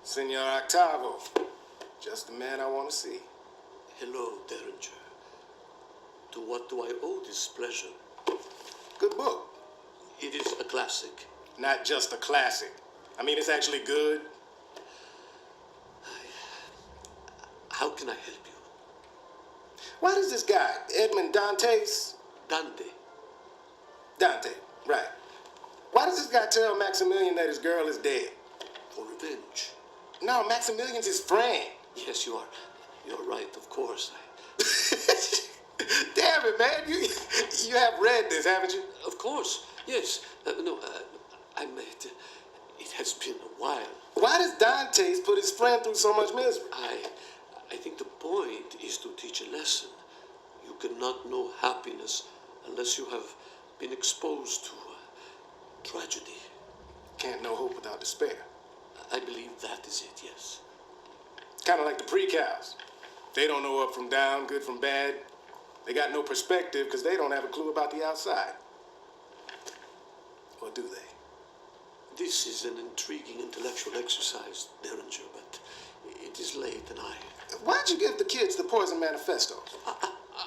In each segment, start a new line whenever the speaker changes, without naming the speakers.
Senor Octavo. Just the man I want to see.
Hello, Derringer. To what do I owe this pleasure?
Good book.
It is a classic.
Not just a classic. I mean, it's actually good.
How can I help you?
Why does this guy, Edmond Dantes?
Dante.
Dante, right. Why does this guy tell Maximilian that his girl is dead?
For revenge.
No, Maximilian's his friend.
Yes, you are. You're right, of course.
Damn it, man. You have read this, haven't you?
Of course, yes. I meant it has been a while.
Why does Dantes put his friend through so much misery?
I think the point is to teach a lesson. You cannot know happiness unless you have been exposed to tragedy.
Can't know hope without despair.
I believe that is it, yes.
Kind of like the pre-cows. They don't know up from down, good from bad. They got no perspective because they don't have a clue about the outside. Or do they?
This is an intriguing intellectual exercise, Derringer, but it is late and
Why'd you give the kids the Poison Manifesto?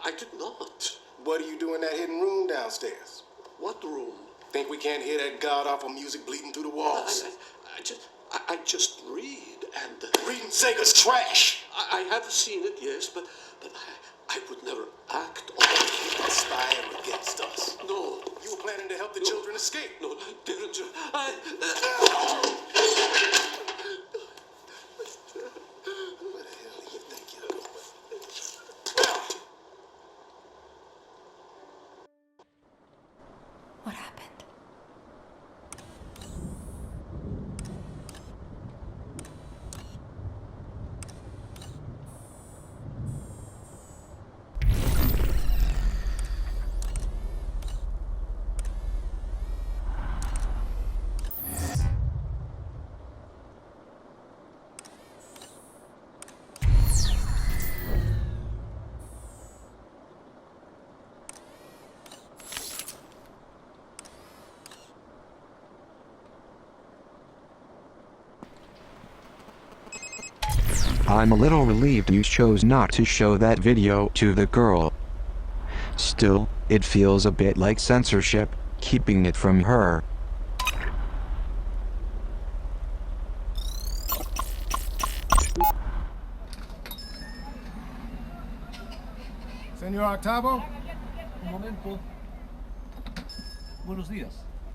I did not.
What do you do in that hidden room downstairs?
What room?
Think we can't hear that god-awful music bleeding through the walls?
I just read and...
Reading Sega's trash!
I have seen it, yes, but I would never act on it.
Conspire against us.
No.
You were planning to help the children escape.
No, Derringer,
Where the hell do you think you're going?
What happened?
I'm a little relieved you chose not to show that video to the girl. Still, it feels a bit like censorship, keeping it from her.
Senor Octavo?
Un momento. Buenos días.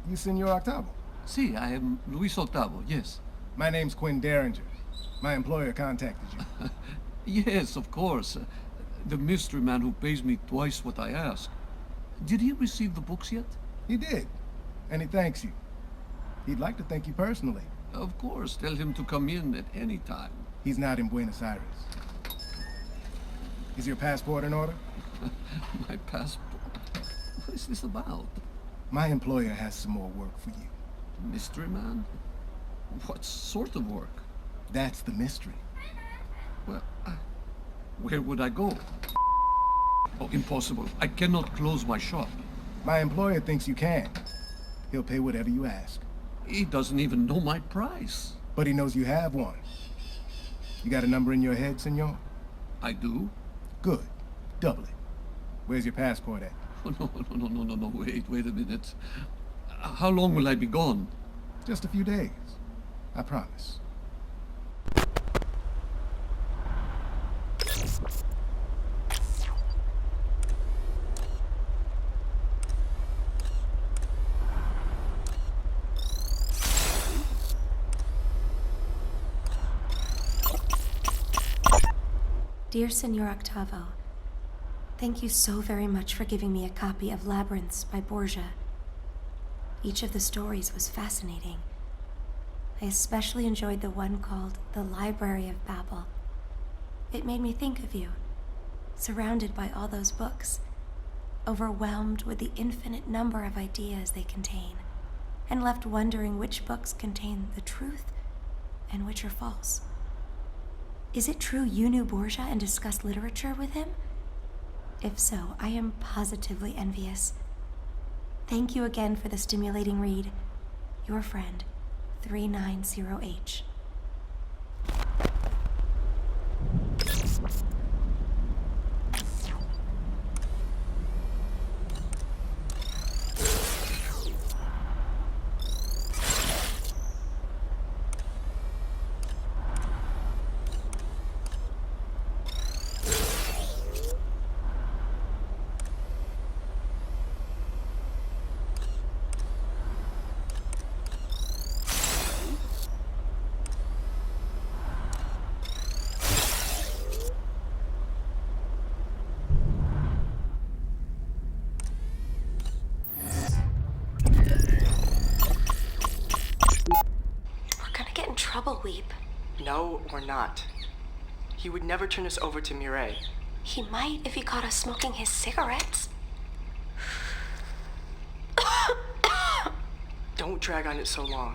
You Senor Octavo?
Sí, I am Luis Octavo, yes.
My name's Quinn Derringer. My employer contacted you.
Yes, of course. The mystery man who pays me twice what I ask. Did he receive the books yet?
He did. And he thanks you. He'd like to thank you personally.
Of course. Tell him to come in at any time.
He's not in Buenos Aires. Is your passport in order?
My passport? What is this about?
My employer has some more work for you.
Mystery man? What sort of work?
That's the mystery.
Well, where would I go? Oh, impossible. I cannot close my shop.
My employer thinks you can. He'll pay whatever you ask.
He doesn't even know my price.
But he knows you have one. You got a number in your head, senor?
I do?
Good. Double it. Where's your passport at?
Oh, no. Wait a minute. How long will I be gone?
Just a few days. I promise.
Dear Senor Octavo, thank you so very much for giving me a copy of Labyrinths by Borgia. Each of the stories was fascinating. I especially enjoyed the one called The Library of Babel. It made me think of you, surrounded by all those books, overwhelmed with the infinite number of ideas they contain, and left wondering which books contain the truth and which are false. Is it true you knew Borgia and discussed literature with him? If so, I am positively envious. Thank you again for the stimulating read. Your friend, 390H. weep.
No, we're not. He would never turn us over to Mireille.
He might if he caught us smoking his cigarettes.
Don't drag on it so long.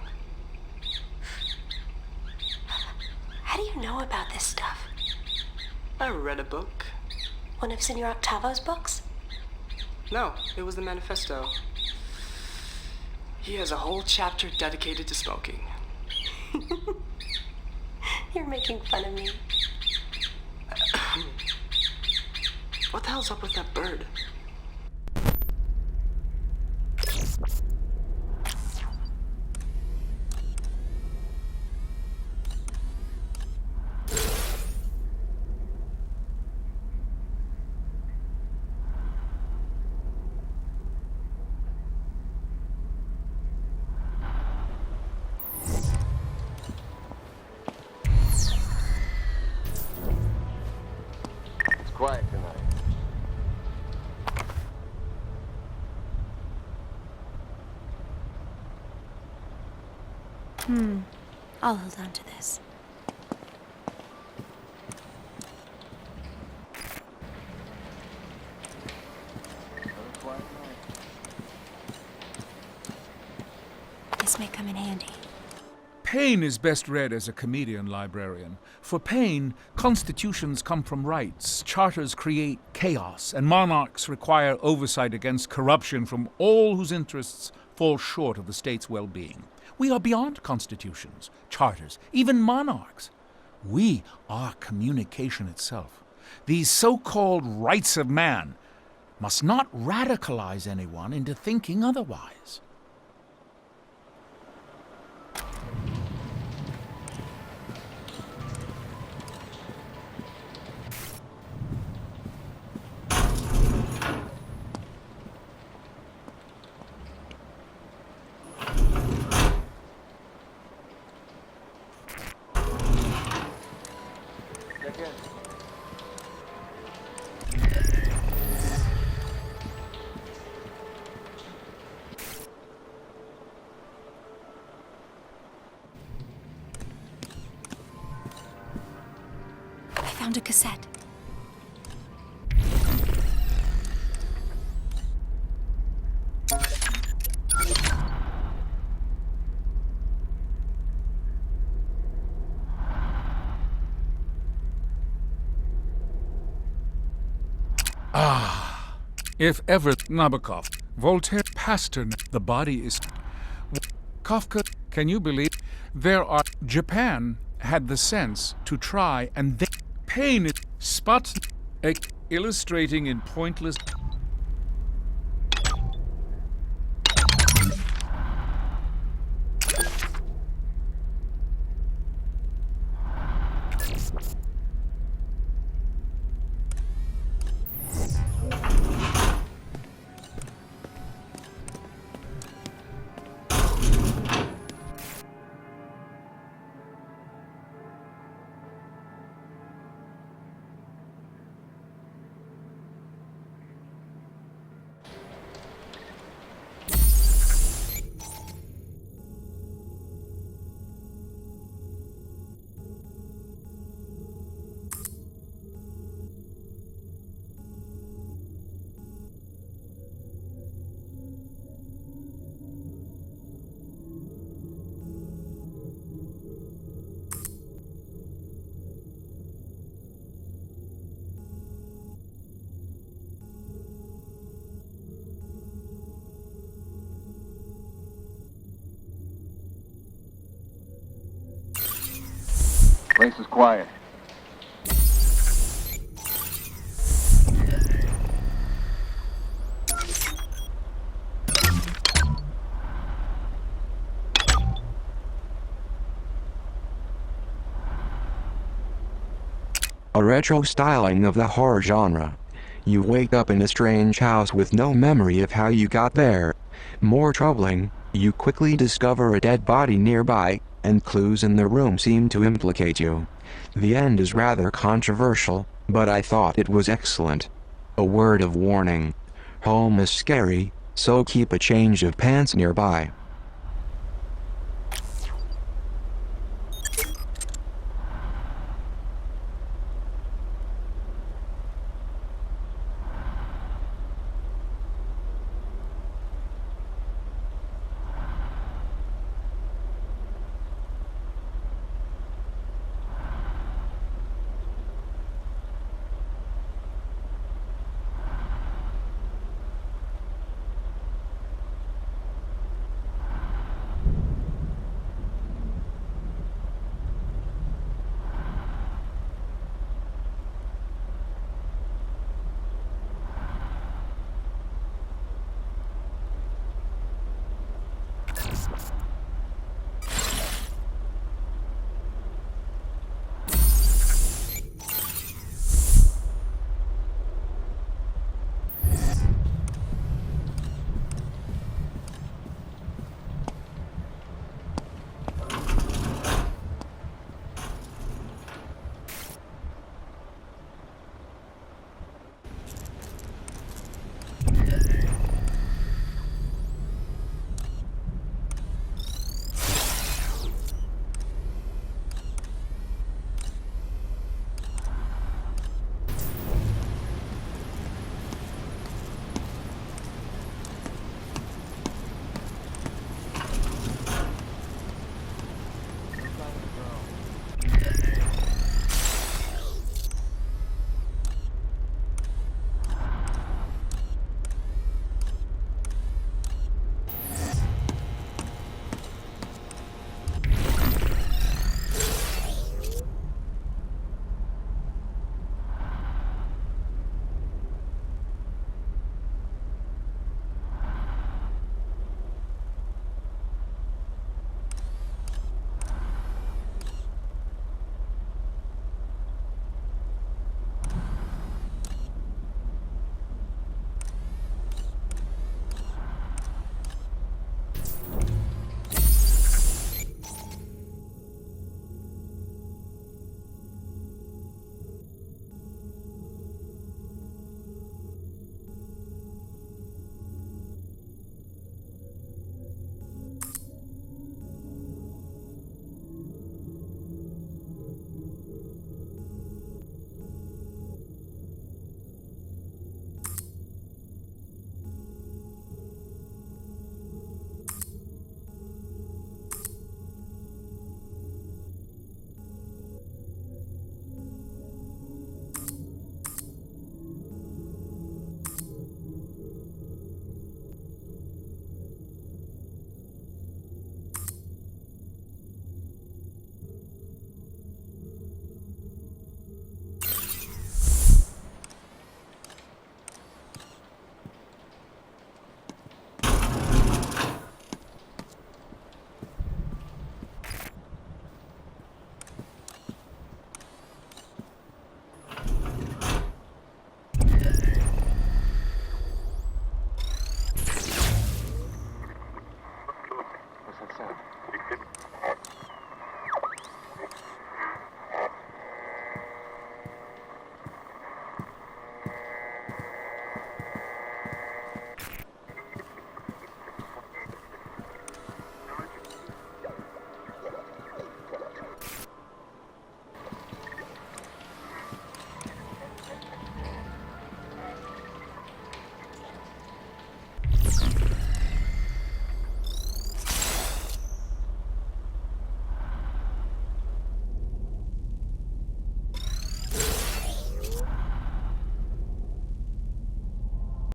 How do you know about this stuff?
I read a book.
One of Senor Octavo's books?
No, it was the manifesto. He has a whole chapter dedicated to smoking.
You're making fun of me.
What the hell's up with that bird?
Quiet tonight.
I'll hold on to this. This may come in handy.
Paine is best read as a comedian librarian. For Paine, constitutions come from rights, charters create chaos, and monarchs require oversight against corruption from all whose interests fall short of the state's well-being. We are beyond constitutions, charters, even monarchs. We are communication itself. These so-called rights of man must not radicalize anyone into thinking otherwise.
I found a cassette.
If ever Nabokov, Voltaire, Pasternak, the body is... Kafka, can you believe? Japan had the sense to try and then... Pain is spot illustrating in pointless...
Place is quiet.
A retro styling of the horror genre. You wake up in a strange house with no memory of how you got there. More troubling, you quickly discover a dead body nearby, and clues in the room seem to implicate you. The end is rather controversial, but I thought it was excellent. A word of warning. Home is scary, so keep a change of pants nearby.